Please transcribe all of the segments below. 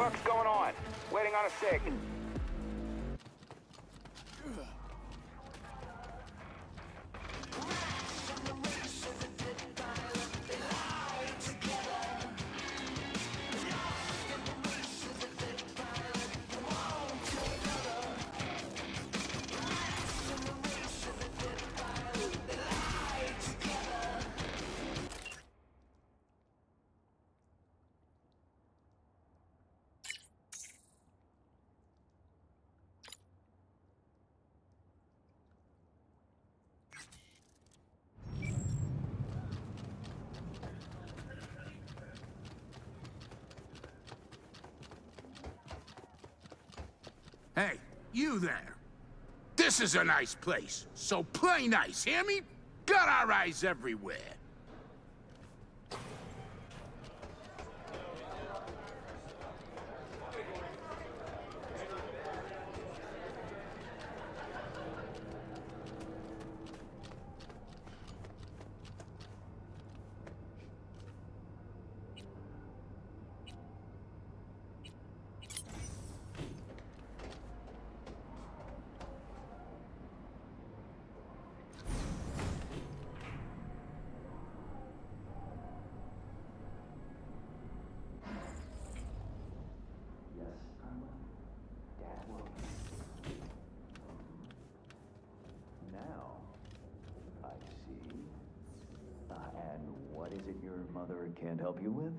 fuck's going on? Waiting on a sig. Hey, you there. This is a nice place, so play nice, hear me? Got our eyes everywhere. Now, I see. And what is it your mother can't help you with?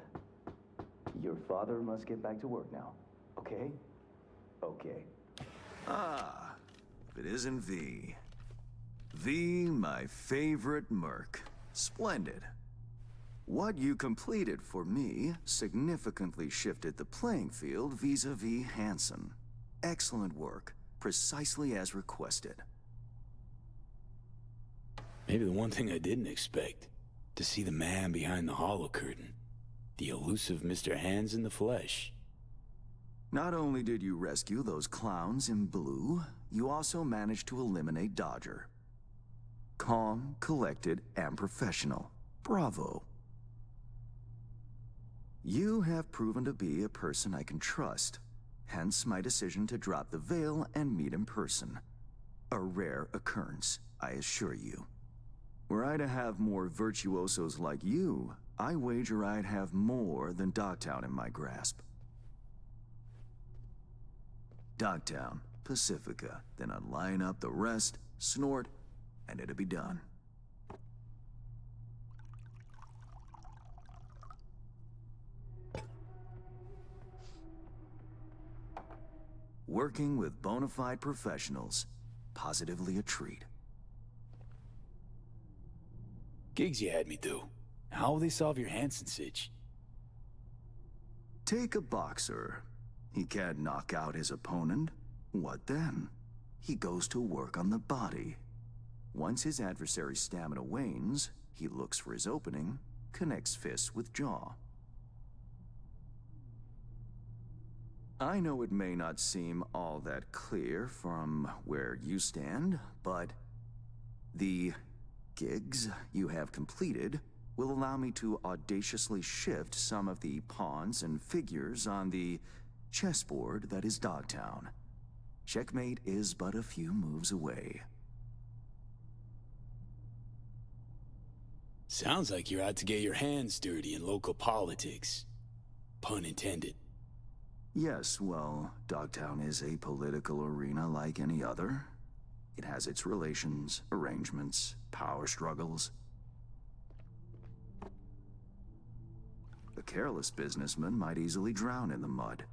Your father must get back to work now, okay? Okay. Ah, if it isn't V. V, my favorite merc. Splendid. What you completed for me significantly shifted the playing field vis-a-vis Hansen. Excellent work, precisely as requested. Maybe the one thing I didn't expect, to see the man behind the hollow curtain. The elusive Mr. Hands in the flesh. Not only did you rescue those clowns in blue, you also managed to eliminate Dodger. Calm, collected, and professional. Bravo. You have proven to be a person I can trust, hence my decision to drop the veil and meet in person. A rare occurrence, I assure you. Were I to have more virtuosos like you, I wager I'd have more than Dogtown in my grasp. Dogtown, Pacifica, then I'd line up the rest, snort, and it'd be done. Working with bona fide professionals, positively a treat. Gigs you had me do. How will they solve your Hansen sitch? Take a boxer. He can't knock out his opponent. What then? He goes to work on the body. Once his adversary's stamina wanes, he looks for his opening, connects fists with jaw. I know it may not seem all that clear from where you stand, but the gigs you have completed will allow me to audaciously shift some of the pawns and figures on the chessboard that is Dogtown. Checkmate is but a few moves away. Sounds like you're out to get your hands dirty in local politics. Pun intended. Yes, well, Dogtown is a political arena like any other. It has its relations, arrangements, power struggles. A careless businessman might easily drown in the mud.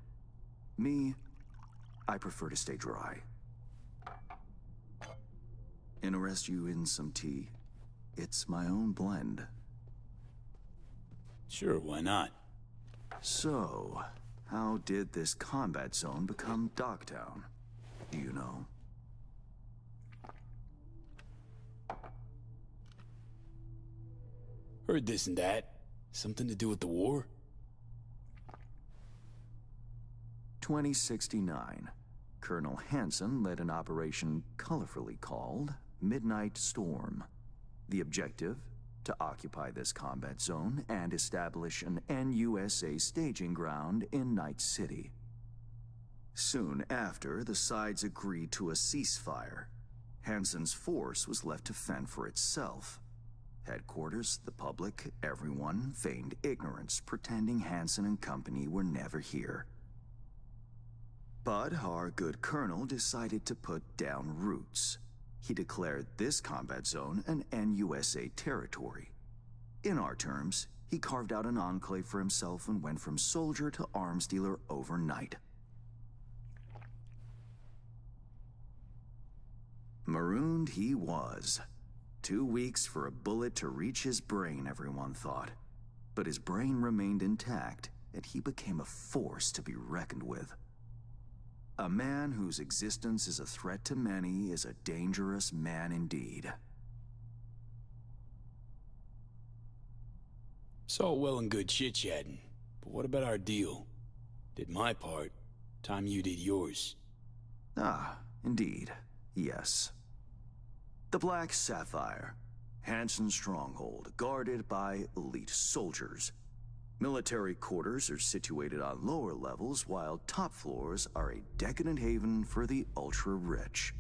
Me, I prefer to stay dry. Interest you in some tea? It's my own blend. Sure, why not? So, how did this combat zone become Dogtown? Do you know? Heard this and that. Something to do with the war? 2069. Colonel Hansen led an operation colorfully called Midnight Storm. The objective? To occupy this combat zone and establish an NUSA staging ground in Night City. Soon after, the sides agreed to a ceasefire. Hansen's force was left to fend for itself. Headquarters, the public, everyone feigned ignorance, pretending Hansen and company were never here. But our good colonel decided to put down roots. He declared this combat zone an NUSA territory. In our terms, he carved out an enclave for himself and went from soldier to arms dealer overnight. Marooned he was. 2 weeks for a bullet to reach his brain, everyone thought. But his brain remained intact, and he became a force to be reckoned with. A man whose existence is a threat to many is a dangerous man indeed. It's all well and good chit-chatting, but what about our deal? Did my part, time you did yours. Ah, indeed, yes. The Black Sapphire, Hansen's stronghold, guarded by elite soldiers. Military quarters are situated on lower levels, while top floors are a decadent haven for the ultra-rich.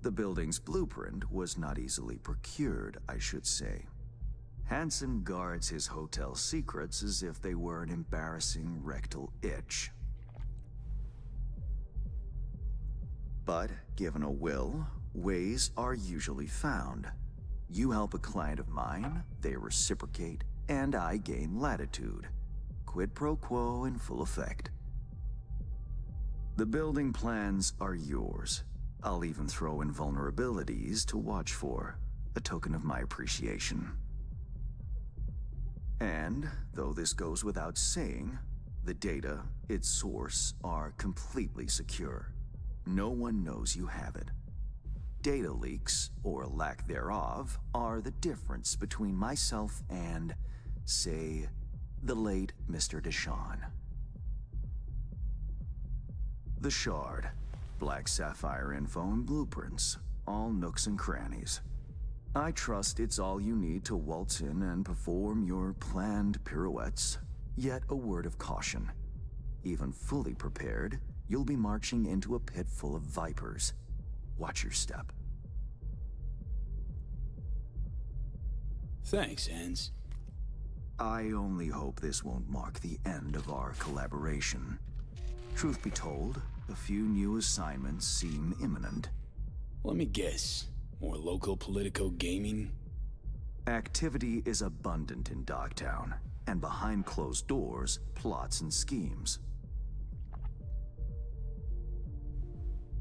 The building's blueprint was not easily procured, I should say. Hansen guards his hotel secrets as if they were an embarrassing rectal itch. But, given a will, ways are usually found. You help a client of mine, they reciprocate, and I gain latitude. Quid pro quo in full effect. The building plans are yours. I'll even throw in vulnerabilities to watch for, a token of my appreciation. And, though this goes without saying, the data, its source, are completely secure. No one knows you have it. Data leaks, or lack thereof, are the difference between myself and, say, the late Mr. Deshawn. The Shard. Black Sapphire info and blueprints. All nooks and crannies. I trust it's all you need to waltz in and perform your planned pirouettes. Yet a word of caution. Even fully prepared, you'll be marching into a pit full of vipers. Watch your step. Thanks, Hans. I only hope this won't mark the end of our collaboration. Truth be told, a few new assignments seem imminent. Let me guess. More local politico gaming? Activity is abundant in Dogtown, and behind closed doors, plots and schemes.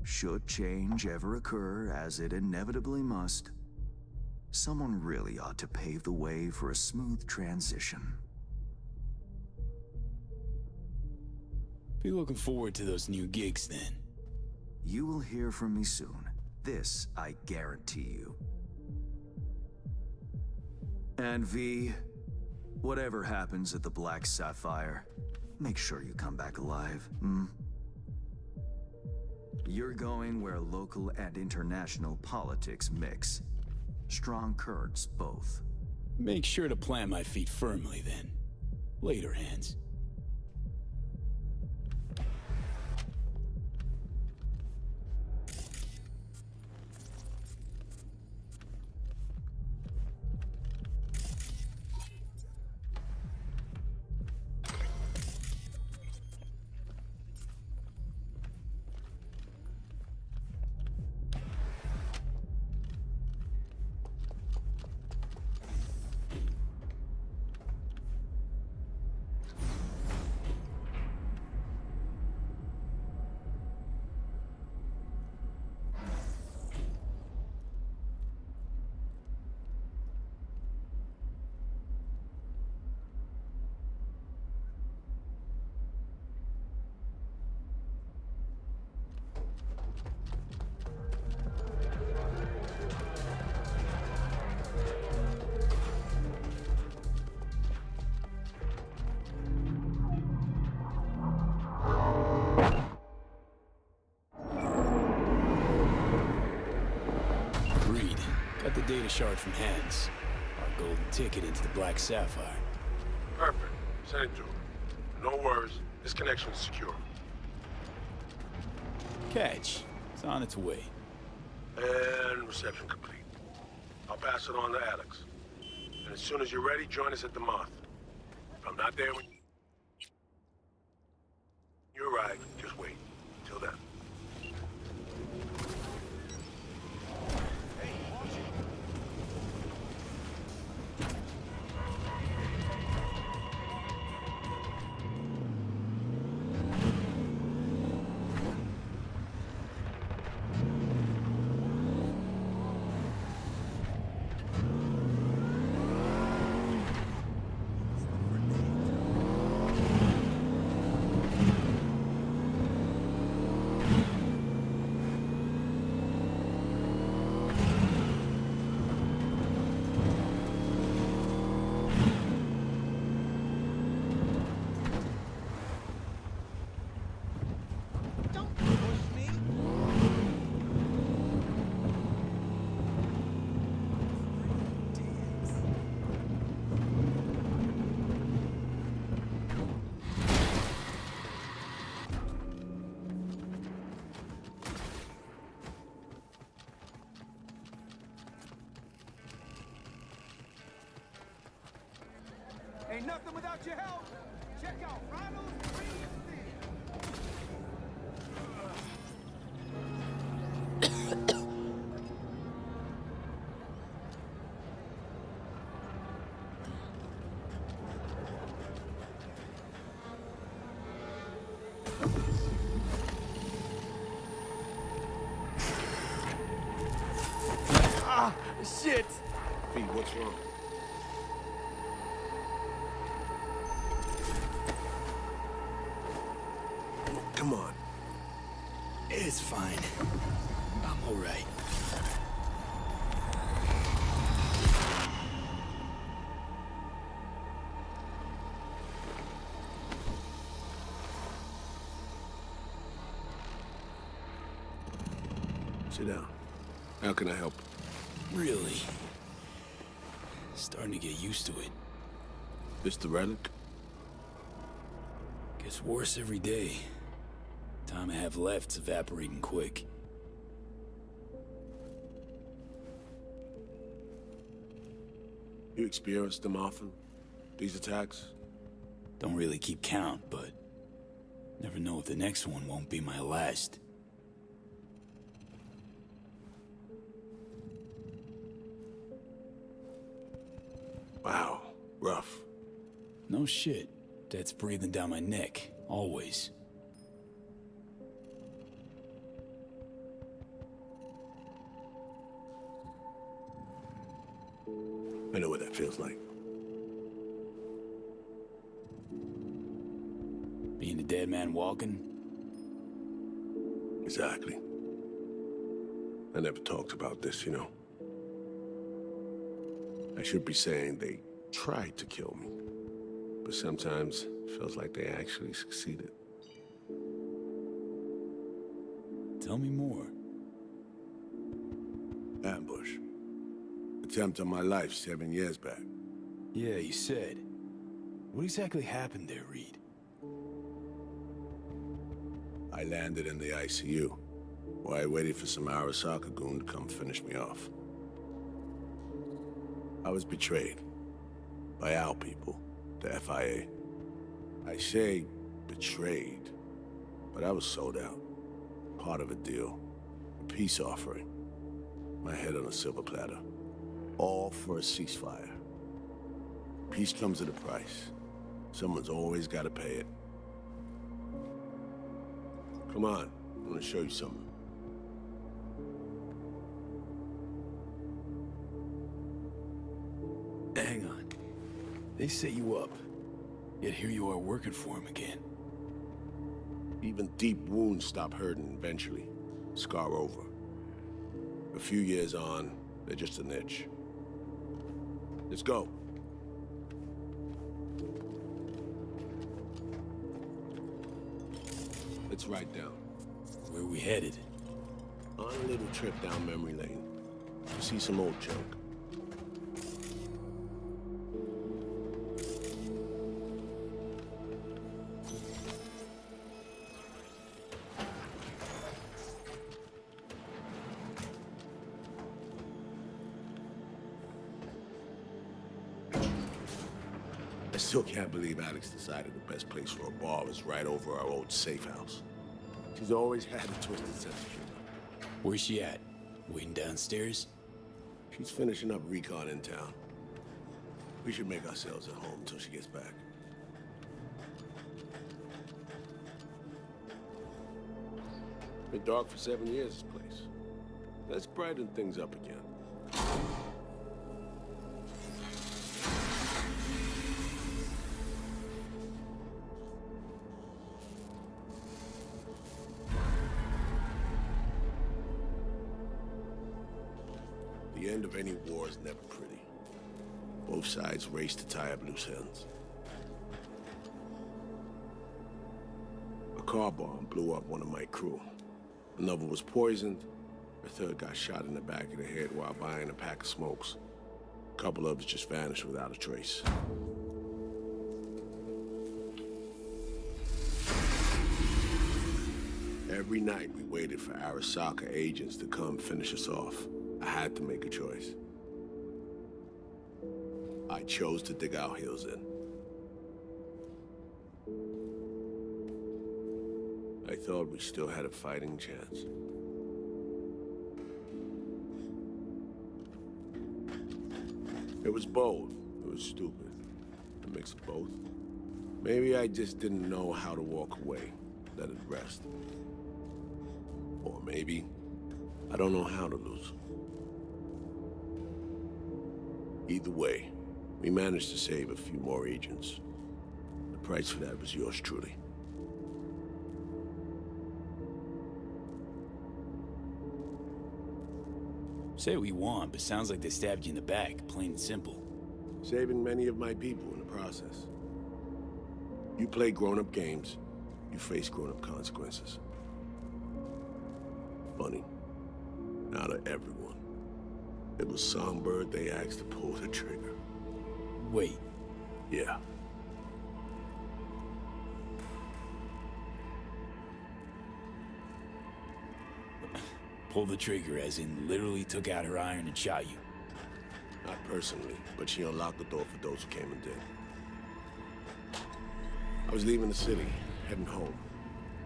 Should change ever occur, as it inevitably must, someone really ought to pave the way for a smooth transition. Be looking forward to those new gigs then. You will hear from me soon. This I guarantee you. And V, whatever happens at the Black Sapphire, make sure you come back alive, You're going where local and international politics mix. Strong currents, both. Make sure to plant my feet firmly then. Later, Hans. Got the data shard from Hans. Our golden ticket into the Black Sapphire. Perfect. Send it to him. No worries. This connection is secure. Catch. It's on its way. And reception complete. I'll pass it on to Alex. And as soon as you're ready, join us at the Moth. If I'm not there when you arrive, just wait. Till then. Ain't nothing without your help. Check out Ronald's Premium Theater. Shit! Pete, what's wrong? Come on. It's fine. I'm all right. Sit down. How can I help? Really? Starting to get used to it. This the relic? Gets worse every day. Time I have left's evaporating quick. You experience them often? These attacks? Don't really keep count, but never know if the next one won't be my last. Wow, rough. No shit. Death's breathing down my neck, always. I know what that feels like. Being a dead man walking? Exactly. I never talked about this, you know. I should be saying they tried to kill me. But sometimes it feels like they actually succeeded. Tell me more. Ambush. Attempt on my life 7 years back. Yeah, you said. What exactly happened there, Reed? I landed in the ICU, while I waited for some Arasaka goon to come finish me off. I was betrayed by our people, the FIA. I say betrayed, but I was sold out. Part of a deal, a peace offering. My head on a silver platter. All for a ceasefire. Peace comes at a price. Someone's always got to pay it. Come on, I want to show you something. Hang on. They set you up, yet here you are working for him again. Even deep wounds stop hurting eventually. Scar over. A few years on, they're just an itch. Let's go. Let's ride down. Where are we headed? On a little trip down memory lane. To see some old junk. still can't believe Alex decided the best place for a bar was right over our old safe house. She's always had a twisted sense of humor. Where's she at? Waiting downstairs? She's finishing up recon in town. We should make ourselves at home until she gets back. Been dark for 7 years, this place. Let's brighten things up again. The end of any war is never pretty. Both sides race to tie up loose ends. A car bomb blew up one of my crew. Another was poisoned. A third got shot in the back of the head while buying a pack of smokes. A couple others just vanished without a trace. Every night we waited for Arasaka agents to come finish us off. I had to make a choice. I chose to dig our heels in. I thought we still had a fighting chance. It was bold. It was stupid. A mix of both. Maybe I just didn't know how to walk away, let it rest. Or maybe I don't know how to lose. Either way, we managed to save a few more agents. The price for that was yours truly. Say what you want, but sounds like they stabbed you in the back, plain and simple. Saving many of my people in the process. You play grown-up games, you face grown-up consequences. Funny. Out of everyone, it was Songbird they asked to pull the trigger. Wait. Yeah. Pull the trigger, as in literally took out her iron and shot you. Not personally, but she unlocked the door for those who came and did. I was leaving the city, heading home.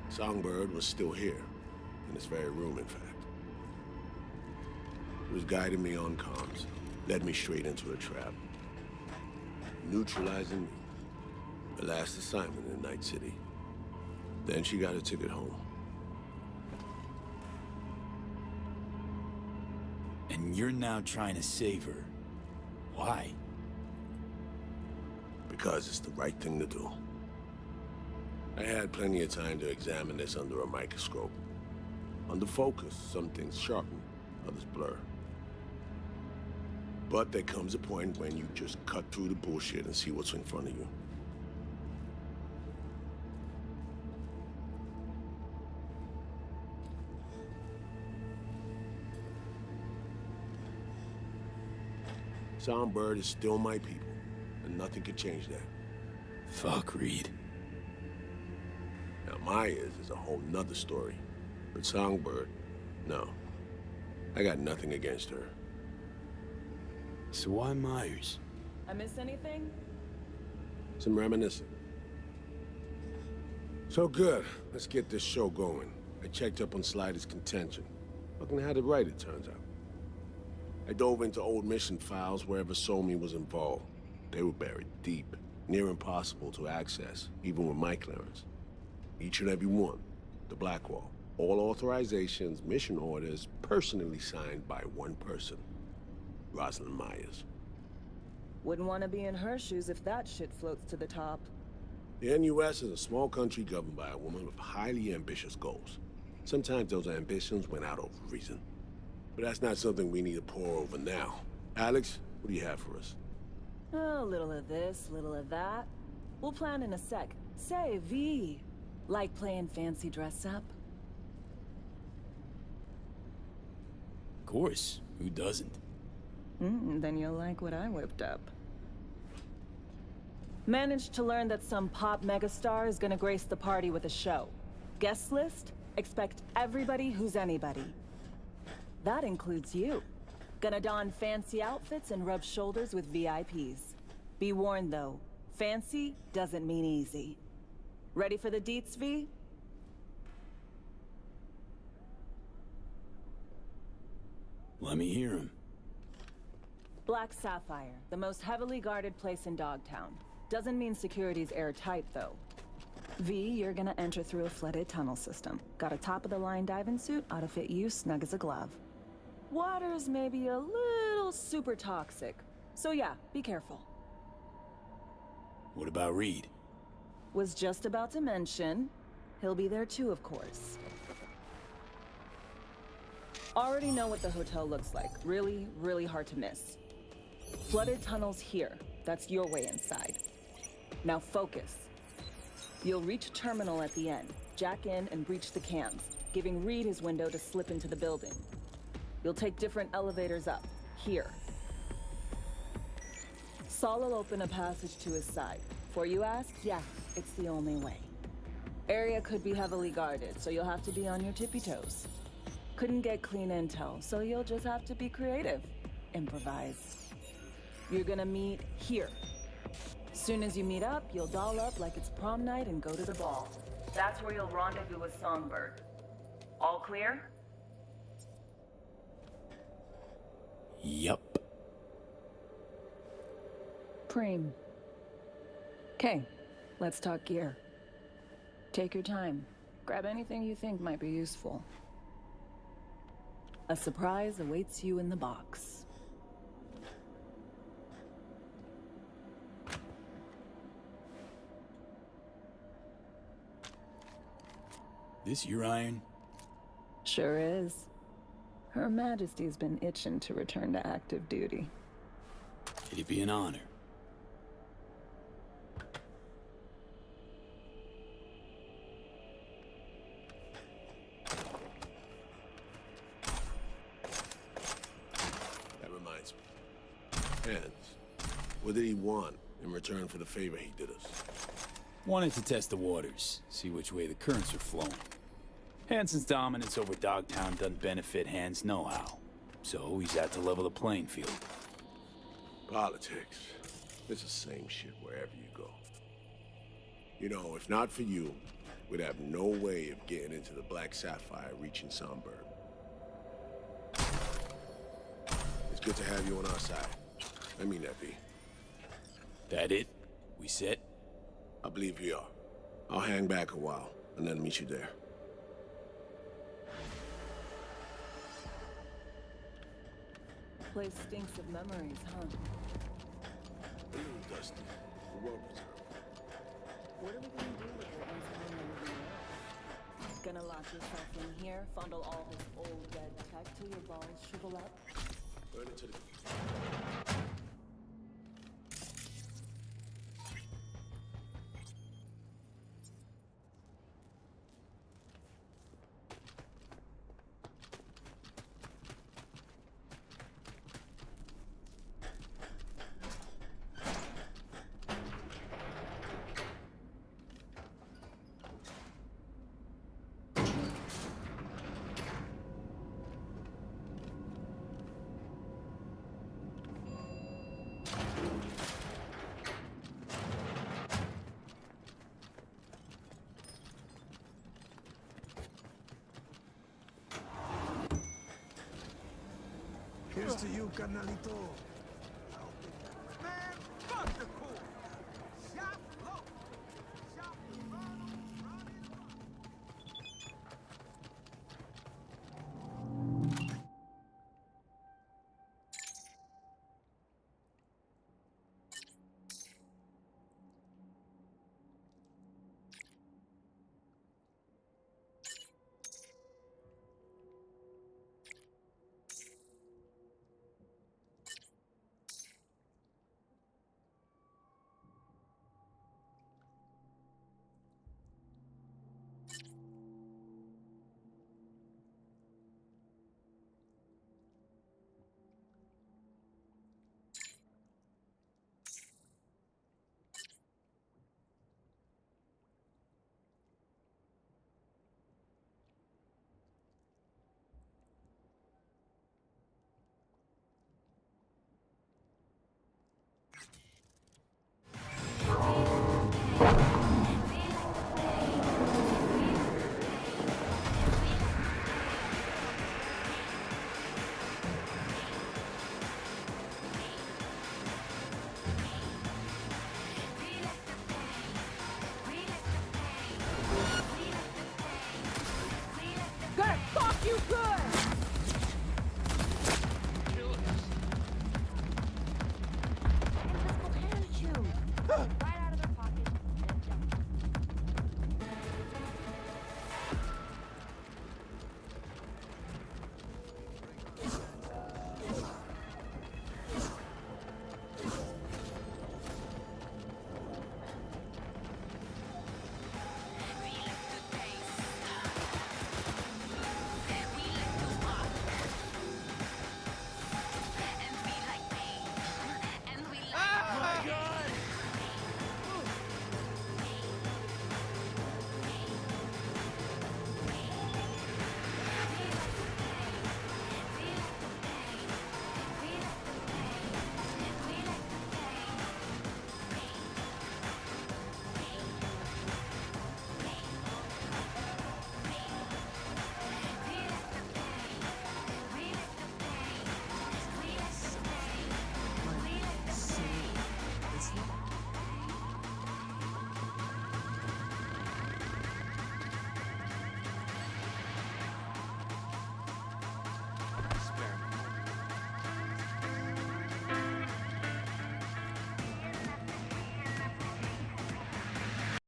Songbird was still here, in this very room, in fact. He was guiding me on comms, led me straight into a trap. Neutralizing me. The last assignment in Night City. Then she got a ticket home. And you're now trying to save her. Why? Because it's the right thing to do. I had plenty of time to examine this under a microscope. Under focus, some things sharpen, others blur. But there comes a point when you just cut through the bullshit and see what's in front of you. Songbird is still my people, and nothing can change that. Fuck, Reed. Now, Myers is a whole nother story. But Songbird, no. I got nothing against her. So why Myers? I miss anything? Some reminiscing. So good. Let's get this show going. I checked up on Slider's contention. Fucking had it right, it turns out. I dove into old mission files wherever Somi was involved. They were buried deep, near impossible to access, even with my clearance. Each and every one, the Blackwall. All authorizations, mission orders, personally signed by one person. Rosalind Myers. Wouldn't want to be in her shoes if that shit floats to the top. The NUS is a small country governed by a woman with highly ambitious goals. Sometimes those ambitions went out over reason. But that's not something we need to pour over now. Alex, what do you have for us? A little of this, little of that. We'll plan in a sec. Say, V. Like playing fancy dress up? Of course. Who doesn't? Then you'll like what I whipped up. Managed to learn that some pop megastar is gonna grace the party with a show. Guest list? Expect everybody who's anybody. That includes you. Gonna don fancy outfits and rub shoulders with VIPs. Be warned though, Fancy doesn't mean easy. Ready for the deets, V? Let me hear him. Black Sapphire, the most heavily guarded place in Dogtown. Doesn't mean security's airtight, though. V, you're gonna enter through a flooded tunnel system. Got a top-of-the-line diving suit, ought to fit you snug as a glove. Water's maybe a little super toxic. So yeah, be careful. What about Reed? Was just about to mention, he'll be there too, of course. Already know what the hotel looks like. Really, really hard to miss. Flooded tunnels here. That's your way inside. Now focus. You'll reach a terminal at the end, jack in and breach the cams, giving Reed his window to slip into the building. You'll take different elevators up, here. Saul will open a passage to his side. Before you ask, yeah, it's the only way. Area could be heavily guarded, so you'll have to be on your tippy toes. Couldn't get clean intel, so you'll just have to be creative. Improvise. You're gonna meet here. Soon as you meet up, you'll doll up like it's prom night and go to the ball. That's where you'll rendezvous with Songbird. All clear? Yup. Preem. Okay, let's talk gear. Take your time. Grab anything you think might be useful. A surprise awaits you in the box. This your iron? Sure is. Her Majesty's been itching to return to active duty. It'd be an honor. That reminds me. Hands, what did he want in return for the favor he did us? Wanted to test the waters, see which way the currents are flowing. Hansen's dominance over Dogtown doesn't benefit Hans no-how, so he's out to level the playing field. Politics. It's the same shit wherever you go. You know, if not for you, we'd have no way of getting into the Black Sapphire reaching Songbird. It's good to have you on our side. I mean that, V. That it? We set? I believe we are. I'll hang back a while, and then meet you there. Place stinks of memories, huh? A little dusty. But well preserved. What are we gonna do with your insulin memory? Gonna lock yourself in here, fondle all his old dead tech till your balls shrivel up? Burn it to the... Here's to you, carnalito. Man, fuck the